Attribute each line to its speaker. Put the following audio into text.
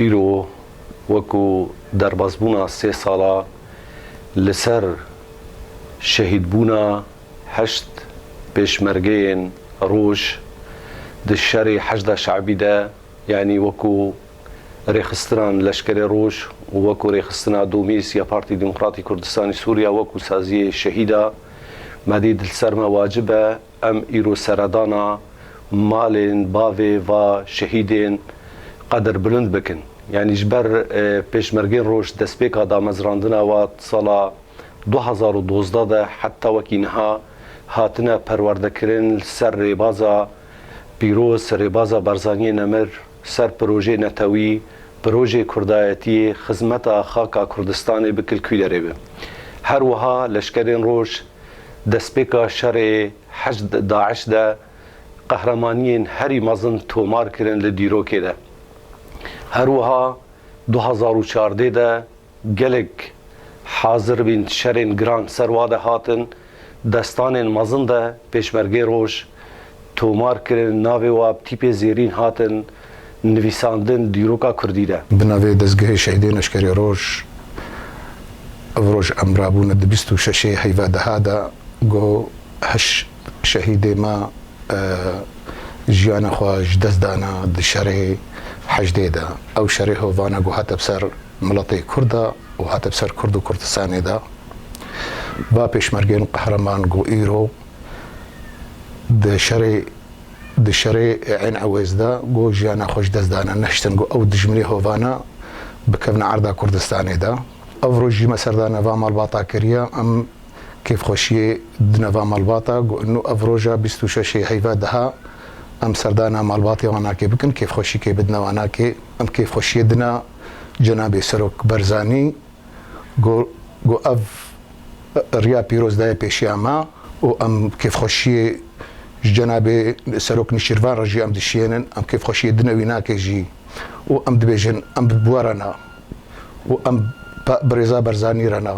Speaker 1: ئیرۆ وەکو دەربەزبوونا 3 ساڵە لەسەر شەهیدبوونا 8 پێشمەرگەیەن ڕۆژ di şerê hejda şeعبî de yanî wekû rêxistinan leşkerê roj û wekû rêxistina Domîs ya Partî Demokratîk Kurdistanê Sûriya wekû saziyê şehîda medî dil ser me wacib e em îro seredana malên bavê va şehîdên qeder bilind bikin. Yani ji ber pêşmergên roj destpêka damezrandina wa sala 2012 de heta wekî niha hatine perwerdekirin ser rêbaza پیرۆز سەرێبازە بەرزانیە نەمر سەر پرۆژێ نەتەوی پرۆژێ کوردایەتی خزمەتە خاکا کوردستانی بکل کوی دەرێبێ هەروەها لەشکرێن ڕۆژ دەستپێکە شەرێ حەجد داعش دە قەهرەمانیên herî mezin tomar kirin li dîrokê de هەروەها 2014 de gelek hazir bîn şerên giran ser wa de hatin destanên mezin de pêşmergê roj tomar kirin navê wa tîpê zêrîn hatin nivîsandin dîroka Kurdî de.
Speaker 2: Bi navê dezgehê şehîdên leşkerê roj ev roj em rabûne di 26 heyvedeha de got 8 şehîdê me jiyana xwe ji dest dana di şerê hecdê de. Ew şerê hovane got hate ser miletê Kurd de û hate ser Kurd û Kurdistanê de. Va pêşmergên qehreman got îro di şerê Ên Ewêz de got jiyana xwe ji dest dana nehiştin got ew dijminê hovane bikevne erda Kurdistanê de. Ev roj jî me serdana va malbata kiriye em kêfxweşiyê di nava malbata got nû ev roja 26 heyvedeha em serdana malbatê wanakê bikin kêfxweşîkê bidine wanakê em kêfxweşiyê dina Cenabê Serok Barzanî got ev riya pîroz daye pêşiya me û em kêfxweşiyê ji Cenabê Serok Nîşîrvan re jî em dişîyenin em kêfxweşiyê dine wî nake jî û em dibêjin em bi were ne û em bi Rêza Barzanî re ne